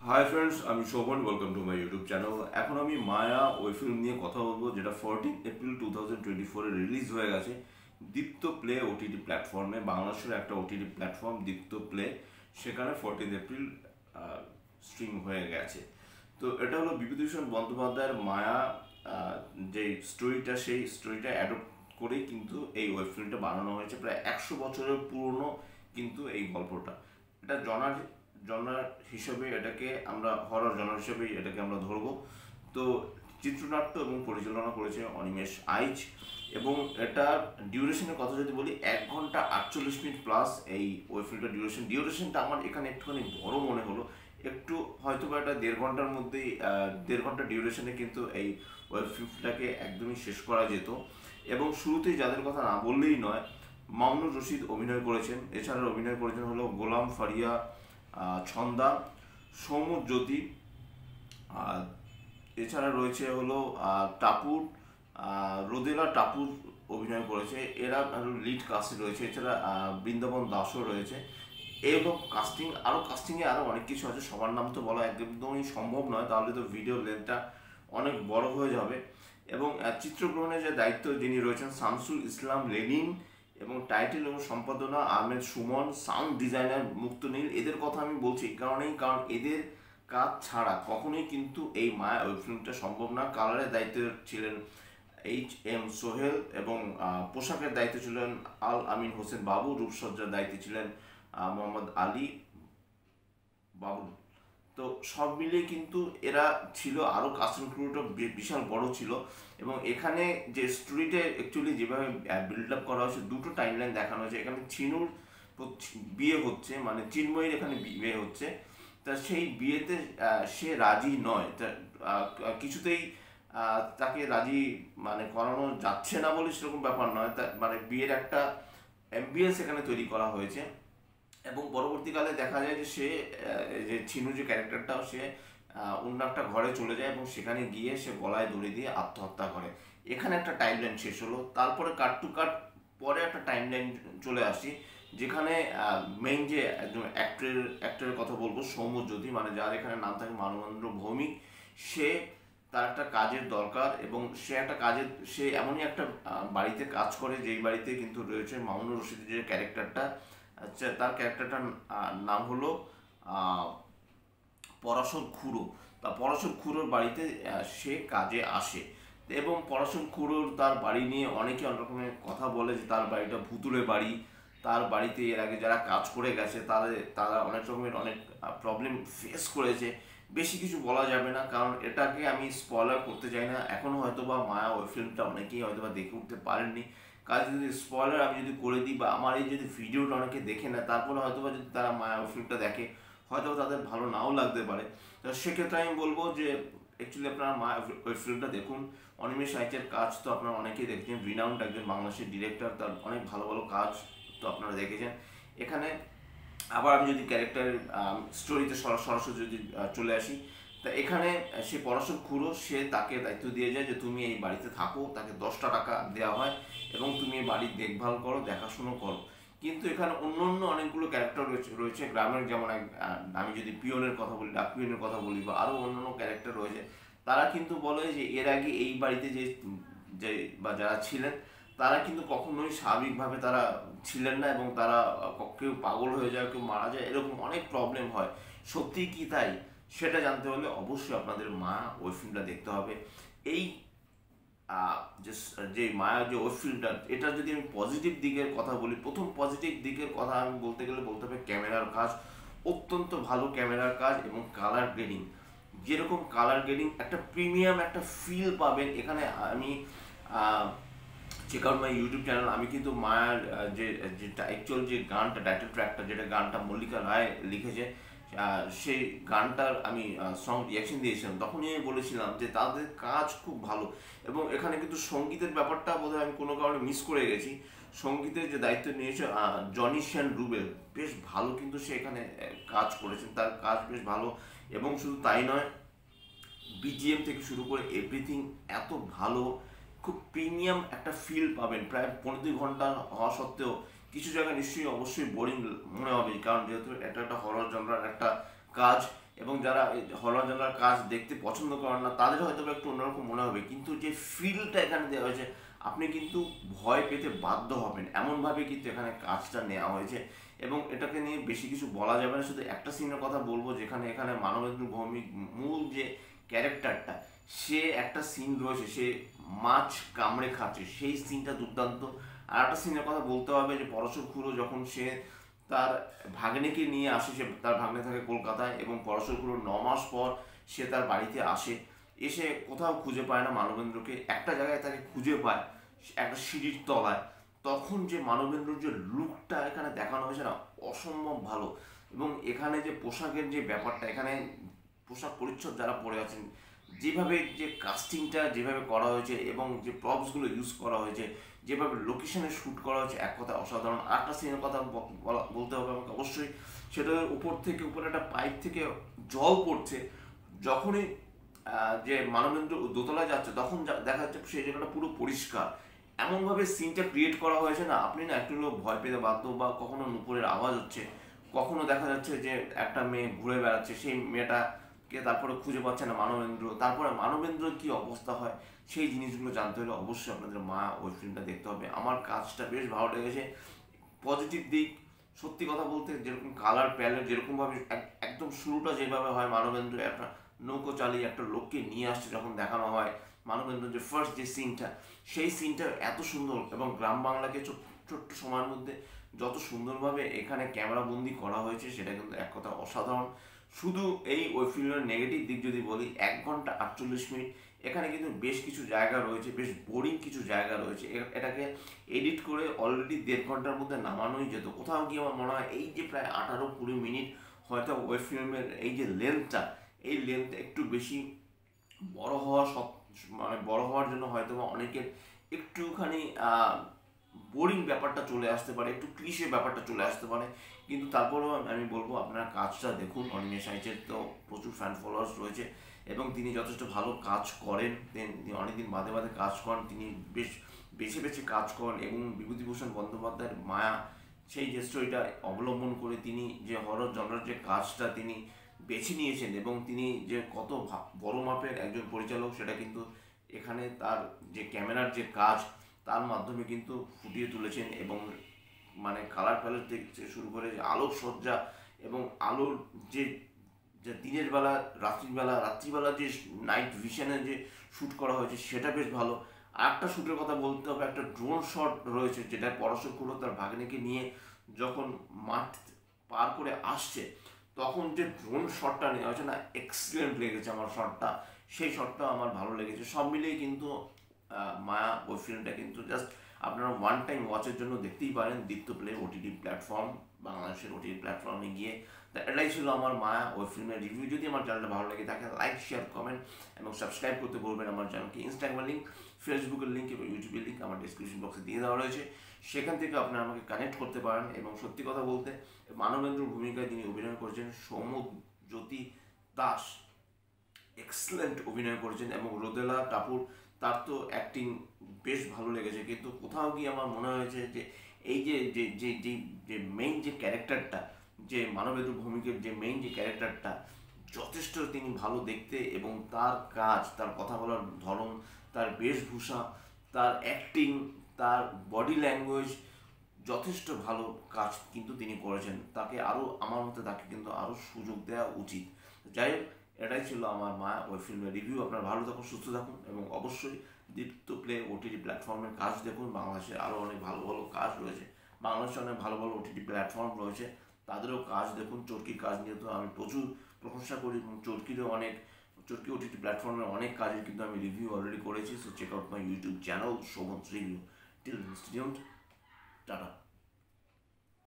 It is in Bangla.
হাই ফ্রেন্ডস, আমি Shovan. Welcome to my YouTube channel. এখন আমি মায়া ওই ফিল্ম নিয়ে কথা বলবো, যেটা 14 এপ্রিল 2024 রিলিজ হয়ে গেছে দীপ্ত প্লে ওটিটি প্ল্যাটফর্মে। বাংলাদেশের একটা ওটিটি প্ল্যাটফর্ম দীপ্ত প্লে, সেখানে 14 এপ্রিল স্ট্রিম হয়ে গেছে। তো এটা হলো বিভূতিভূষণ বন্দ্যোপাধ্যায়ের মায়া, যে স্টোরিটা, সেই স্টোরিটা অ্যাডপ্ট করেই কিন্তু এই ওয়েব ফিল্মটা বানানো হয়েছে। প্রায় 100 বছরের পুরনো কিন্তু এই গল্পটা। এটা জনার হিসেবে এটাকে আমরা হরর জনার হিসেবেই এটাকে আমরা ধরবো। তো চিত্রনাট্য এবং পরিচালনা করেছে অনিমেষ আইচ। এবং এটার ডিউরেশনের কথা যদি বলি, 1 ঘন্টা 48 মিনিট প্লাস এই ওয়েব ফিল্মটার ডিউরেশনটা আমার এখানে একটুখানি বড় মনে হলো। একটু হয়তো বা এটা 1.5 ঘন্টার মধ্যেই 1.5 ঘন্টা ডিউরেশনে কিন্তু এই ওয়েব ফিল্মটাকে একদমই শেষ করা যেত। এবং শুরুতেই যাদের কথা না বললেই নয়, মামুনুর রশিদ অভিনয় করেছেন। এছাড়া অভিনয় করেছেন হলো গোলাম ফারিয়া, ছন্দা, সৌম্যজ্যোতি। আর এছাড়া রয়েছে হলো টাপুর, রোদেলা টাপুর অভিনয় করেছে। এরা লিড কাস্টে রয়েছে। এছাড়া বৃন্দাবন দাসও রয়েছে। এবং কাস্টিংয়ে আরও অনেক কিছু আছে, সবার নাম তো বলা একদমই সম্ভব নয়, তাহলে তো ভিডিও লেন্থটা অনেক বড় হয়ে যাবে। এবং চিত্রগ্রহণের যে দায়িত্ব যিনি রয়েছেন, শামসুল ইসলাম লেনিন। এবং টাইটেল এবং সম্পাদনা আহমেদ সুমন। সাউন্ড ডিজাইনার মুক্ত নীল। এদের কথা আমি বলছি কারণ এদের কাজ ছাড়া কখনোই কিন্তু এই মায়া ওয়েব ফিল্মটা সম্ভব না। কালারের দায়িত্বে ছিলেন HM সোহেল, এবং পোশাকের দায়িত্বে ছিলেন আল আমিন হোসেন বাবু। রূপসজ্জার দায়িত্বে ছিলেন মোহাম্মদ আলী বাবুল। তো সব মিলিয়ে কিন্তু এরা ছিল, আরও কাস্টিং ক্রুটা বিশাল বড় ছিল। এবং এখানে যে স্টোরিটা অ্যাকচুয়ালি যেভাবে বিল্ড আপ করা হয়েছে, দুটো টাইমলাইন দেখানো হয়েছে। এখানে চিনুর বিয়ে হচ্ছে, মানে চিন্ময়ীর এখানে বিয়ে হচ্ছে। তা সেই বিয়েতে সে রাজি নয়, তা কিছুতেই তাকে রাজি মানে করানো যাচ্ছে না বলে সেরকম ব্যাপার নয়। তা মানে বিয়ের একটা অ্যাম্বিয়েন্স এখানে তৈরি করা হয়েছে। এবং পরবর্তীকালে দেখা যায় যে সে যে ছিনু যে ক্যারেক্টারটাও, সে অন্য একটা ঘরে চলে যায় এবং সেখানে গিয়ে সে গলায় দড়ি দিয়ে আত্মহত্যা করে। এখানে একটা টাইমলাইন শেষ হলো। তারপরে কাট টু কাট পরে একটা টাইমলাইন চলে আসি, যেখানে মেইন যে একজন অ্যাক্টরের কথা বলবো, সৌম্যজ্যোতি, মানে যার এখানে নাম থাকে মানবেন্দ্র ভৌমিক। সে তার একটা কাজের দরকার, এবং সে এমনই একটা বাড়িতে কাজ করে, যেই বাড়িতে কিন্তু রয়েছে মামুনুর রশিদের যে ক্যারেক্টারটা। আচ্ছা, তার ক্যারেক্টারটার নাম হলো পরাশর খুড়ো। তা পরাশর খুড়োর বাড়িতে সে কাজে আসে। এবং পরাশর খুড়োর তার বাড়ি নিয়ে অনেকে অনেক রকমের কথা বলে, যে তার বাড়িটা ভুতুড়ে বাড়ি। তার বাড়িতে এর আগে যারা কাজ করে গেছে তারা অনেক রকমের অনেক প্রবলেম ফেস করেছে। বেশি কিছু বলা যাবে না, কারণ এটাকে আমি স্পয়লার করতে চাই না। এখনও হয়তো বা মায়া ওই ফিল্মটা অনেকেই হয়তো বা দেখে উঠতে পারেননি। কাজে যদি স্পয়লার আমি যদি করে দিই, বা আমার এই যদি ভিডিওটা অনেকে দেখে না, তারপরে হয়তো বা যদি তারা মায়া ওই ফিল্মটা দেখে, হয়তো তাদের ভালো নাও লাগতে পারে। তো সেক্ষেত্রে আমি বলবো যে অ্যাকচুয়ালি আপনারা মায়া ওই ফিল্মটা দেখুন। অনিমেষ আইচের কাজ তো আপনারা অনেকেই দেখেছেন, রিনাউন্ড একজন বাংলাদেশের ডিরেক্টর, তার অনেক ভালো ভালো কাজ তো আপনারা দেখেছেন। এখানে আবার আমি যদি ক্যারেক্টার স্টোরিতে সরাসরি যদি চলে আসি, তা এখানে সে পড়াশোনা খুঁড়ো, সে তাকে দায়িত্ব দিয়ে যায় যে তুমি এই বাড়িতে থাকো। তাকে 10টা টাকা দেওয়া হয় এবং তুমি এই বাড়ির দেখভাল করো, দেখাশুনো করো। কিন্তু এখানে অন্য অন্য অনেকগুলো ক্যারেক্টার রয়েছে গ্রামের, যেমন আমি যদি পিয়নের কথা বলি, ডাক পিয়নের কথা বলি, বা আরও অন্যান্য ক্যারেক্টার রয়েছে। তারা কিন্তু বলে যে এর আগে এই বাড়িতে যে যে বা যারা ছিলেন, তারা কিন্তু কখনোই স্বাভাবিকভাবে তারা ছিলেন না, এবং তারা কেউ পাগল হয়ে যায়, কেউ মারা যায়, এরকম অনেক প্রবলেম হয়। সত্যি কি তাই, সেটা জানতে হলে অবশ্যই আপনাদের মায়া ওই ফিল্মটা দেখতে হবে। এই যে মায়া যে ওয়েব ফিল্মটা, এটা যদি আমি পজিটিভ দিকের কথা বলি, প্রথম পজিটিভ দিকের কথা আমি বলতে গেলে বলতে হবে ক্যামেরার কাজ। অত্যন্ত ভালো ক্যামেরার কাজ, এবং কালার গ্রেডিং। যেরকম কালার গ্রেডিং, একটা প্রিমিয়াম একটা ফিল পাবেন এখানে। আমি check out my YouTube channel, আমি কিন্তু মায়ার যেটা অ্যাকচুয়াল যে গানটা, টাইটেল ট্র্যাকটা, যেটা গানটা মল্লিকা রায় লিখেছে, সেই গানটার আমি সং রিয়াকশন দিয়েছিলাম। তখনই আমি বলেছিলাম যে তাদের কাজ খুব ভালো। এবং এখানে কিন্তু সঙ্গীতের ব্যাপারটা বোধহয় আমি কোনো কারণে মিস করে গেছি। সঙ্গীতের যে দায়িত্ব নিয়েছে জনি শ্যান রুবেল, বেশ ভালো কিন্তু সে এখানে কাজ করেছেন, তার কাজ বেশ ভালো। এবং শুধু তাই নয়, বিজিএম থেকে শুরু করে এভরিথিং এত ভালো, খুব প্রিমিয়াম একটা ফিল পাবেন। প্রায় 15-2 ঘন্টা হওয়া সত্ত্বেও কিছু জায়গায় নিশ্চয়ই অবশ্যই বোরিং মনে হবে, কারণ যেহেতু এটা একটা হরর জনরার একটা কাজ। এবং যারা হরর কাজ দেখতে পছন্দ করেন না তাদের হয়তো একটু অন্যরকম মনে হবে, কিন্তু যে ফিলটা এখানে দেওয়া হয়েছে আপনি কিন্তু ভয় পেতে বাধ্য হবেন, এমনভাবে কিন্তু এখানে কাজটা নেওয়া হয়েছে। এবং এটাকে নিয়ে বেশি কিছু বলা যাবে না, শুধু একটা সিনের কথা বলবো যেখানে এখানে মানবেন্দ্র ভৌমিক মূল যে ক্যারেক্টারটা, সে একটা সিন রয়েছে, সে মাছ কামড়ে খাচ্ছে, সেই সিনটা দুর্দান্ত। আর একটা সিনের কথা বলতে হবে যে পরশু খুড়ো যখন সে তার ভাগ্নেকে নিয়ে আসে, সে তার ভাগ্নে থাকে কলকাতায়, এবং পরশু খুড়ো 9 মাস পর সে তার বাড়িতে আসে, এসে কোথাও খুঁজে পায় না মানবেন্দ্রকে, একটা জায়গায় তাকে খুঁজে পায় একটা সিঁড়ির তলায়। তখন যে মানবেন্দ্রর যে লুকটা এখানে দেখানো হয়েছে না, অসম্ভব ভালো। এবং এখানে যে পোশাকের যে ব্যাপারটা, এখানে পোশাক পরিচ্ছদ যারা পরে আছেন, যেভাবে যে কাস্টিংটা যেভাবে করা হয়েছে এবং যে প্রপসগুলো ইউজ করা হয়েছে, যেভাবে লোকেশনে শ্যুট করা হয়েছে, এক কথা অসাধারণ। আরেকটা সিনের কথা বলতে হবে আমাকে অবশ্যই, সেটার উপর থেকে উপরে একটা পাইপ থেকে জল পড়ছে, যখনই যে মানবেন্দ্র দোতলায় যাচ্ছে তখন দেখা যাচ্ছে সেই জায়গাটা পুরো পরিষ্কার। এমনভাবে সিনটা ক্রিয়েট করা হয়েছে না, আপনি না একটু ভয় পেতে বাধ্য, বা কখনো নুপুরের আওয়াজ হচ্ছে, কখনো দেখা যাচ্ছে যে একটা মেয়ে ঘুরে বেড়াচ্ছে, সেই মেয়েটাকে তারপরে খুঁজে পাচ্ছে না মানবেন্দ্র, তারপরে মানবেন্দ্রর কি অবস্থা হয়, সেই জিনিসগুলো জানতে হলে অবশ্যই আপনাদের মা ওই ফিল্মটা দেখতে হবে। আমার কাজটা বেশ ভালো লেগেছে। পজিটিভ দিক, সত্যি কথা বলতে, যেরকম কালার প্যালেট যেরকমভাবে একদম শুরুটা যেভাবে হয়, মানবেন্দ্র একটা নৌকো চালিয়ে একটা লোককে নিয়ে আসছে যখন দেখানো হয়, মানবেন্দ্র যে ফার্স্ট যে সিনটা, সেই সিনটা এত সুন্দর, এবং গ্রাম বাংলাকে ছোট্ট সময়ের মধ্যে যত সুন্দরভাবে এখানে ক্যামেরা বন্দি করা হয়েছে, সেটা কিন্তু এক কথা অসাধারণ। শুধু এই ওই ফিল্মের নেগেটিভ দিক যদি বলি, 1 ঘন্টা 48 মিনিট, এখানে কিন্তু বেশ কিছু জায়গা রয়েছে, বেশ বোরিং কিছু জায়গা রয়েছে, এটাকে এডিট করে অলরেডি 1.5 ঘন্টার মধ্যে নামানোই যেত। কোথাও গিয়ে আমার মনে হয় এই যে প্রায় 18-20 মিনিট হয়তো ওই ফিল্মের এই যে লেন্থটা, এই লেন্থ একটু বেশি বড় হওয়া মানে বড় হওয়ার জন্য হয়তো বা অনেকের একটুখানি বোরিং ব্যাপারটা চলে আসতে পারে, একটু ক্লিশে ব্যাপারটা চলে আসতে পারে। কিন্তু তারপরেও আমি বলবো আপনারা কাজটা দেখুন। অনিমেষ আইচের তো প্রচুর ফ্যান ফলোয়ার্স রয়েছে এবং তিনি যথেষ্ট ভালো কাজ করেন, তিনি অনেকদিন বাদে বাদে কাজ করেন, তিনি বেশ বেছে বেছে কাজ করেন। এবং বিভূতিভূষণ বন্দ্যোপাধ্যায়ের মায়া, সেই যে স্টোরিটা অবলম্বন করে তিনি যে হরর জনরার যে কাজটা তিনি বেছে নিয়েছেন, এবং তিনি যে কত বড় মাপের একজন পরিচালক, সেটা কিন্তু এখানে তার যে ক্যামেরার যে কাজ, তার মাধ্যমে কিন্তু ফুটিয়ে তুলেছেন। এবং মানে কালার প্যালেট থেকে শুরু করে যে আলোকসজ্জা এবং আলোর যে যে দিনের বেলা রাত্রিবেলা যে নাইট ভিশনে যে শ্যুট করা হয়েছে, সেটা বেশ ভালো। আর একটা শ্যুটের কথা বলতে হবে, একটা ড্রোন শট রয়েছে, যেটা পরশকুলো তার ভাগ্নেকে নিয়ে যখন মাঠ পার করে আসছে, তখন যে ড্রোন শটটা নেওয়া হয়েছে না, এক্সিলেন্ট লেগেছে আমার শটটা, সেই শটটা আমার ভালো লেগেছে। সব মিলিয়ে কিন্তু মায়া ওই ফিল্মটা কিন্তু জাস্ট আপনারা ওয়ান টাইম ওয়াচের জন্য দেখতেই পারেন দীপ্ত প্লে ওটিটি প্ল্যাটফর্ম, বাংলাদেশের ওটিটি প্ল্যাটফর্মে গিয়ে। তা এটাই ছিল আমার মায়া ওই ফিল্মের রিভিউ। যদি আমার চ্যানেলটা ভালো লেগে থাকে, লাইক, শেয়ার, কমেন্ট এবং সাবস্ক্রাইব করতে বলবেন আমার চ্যানেলকে। ইনস্টাগ্রামের লিঙ্ক, ফেসবুকের লিঙ্ক এবং ইউটিউবের লিঙ্ক আমার ডিসক্রিপশন বক্সে দিয়ে দেওয়া রয়েছে, সেখান থেকে আপনারা আমাকে কানেক্ট করতে পারেন। এবং সত্যি কথা বলতে, মানবেন্দ্রর ভূমিকায় যিনি অভিনয় করেছেন সৌম্যজ্যোতি দাস, এক্সেলেন্ট অভিনয় করেছেন। এবং রোদেলা টাপুর, তার তো অ্যাক্টিং বেশ ভালো লেগেছে। কিন্তু কোথাও গিয়ে আমার মনে হয়েছে যে এই যে যে যে যে যে মেইন যে ক্যারেক্টারটা, যে মানবেন্দ্র ভৌমিকের যে মেইন যে ক্যারেক্টারটা, যথেষ্ট তিনি ভালো দেখতে, এবং তার কাজ, তার কথা বলার ধরন, তার বেশভূষা, তার অ্যাক্টিং, তার বডি ল্যাঙ্গুয়েজ, যথেষ্ট ভালো কাজ কিন্তু তিনি করেছেন। তাকে আরও, আমার মতে তাকে কিন্তু আরও সুযোগ দেওয়া উচিত। যাই হোক, এটাই ছিল আমার মায়া ওই ফিল্মের রিভিউ। আপনারা ভালো থাকুন, সুস্থ থাকুন, এবং অবশ্যই দীপ্ত প্লে ওটিটি প্ল্যাটফর্মের কাজ দেখুন। বাংলাদেশে আরও অনেক ভালো ভালো কাজ রয়েছে, বাংলাদেশে অনেক ভালো ভালো ওটিটি প্ল্যাটফর্ম রয়েছে, তাদেরও কাজ দেখুন। চরকির কাজ নিয়ে তো আমি প্রচুর প্রশংসা করি, এবং চরকি ওটিটি প্ল্যাটফর্মের অনেক কাজের কিন্তু আমি রিভিউ অলরেডি করেছি। So check out my YouTube channel, Shovan review. Till studio, tata.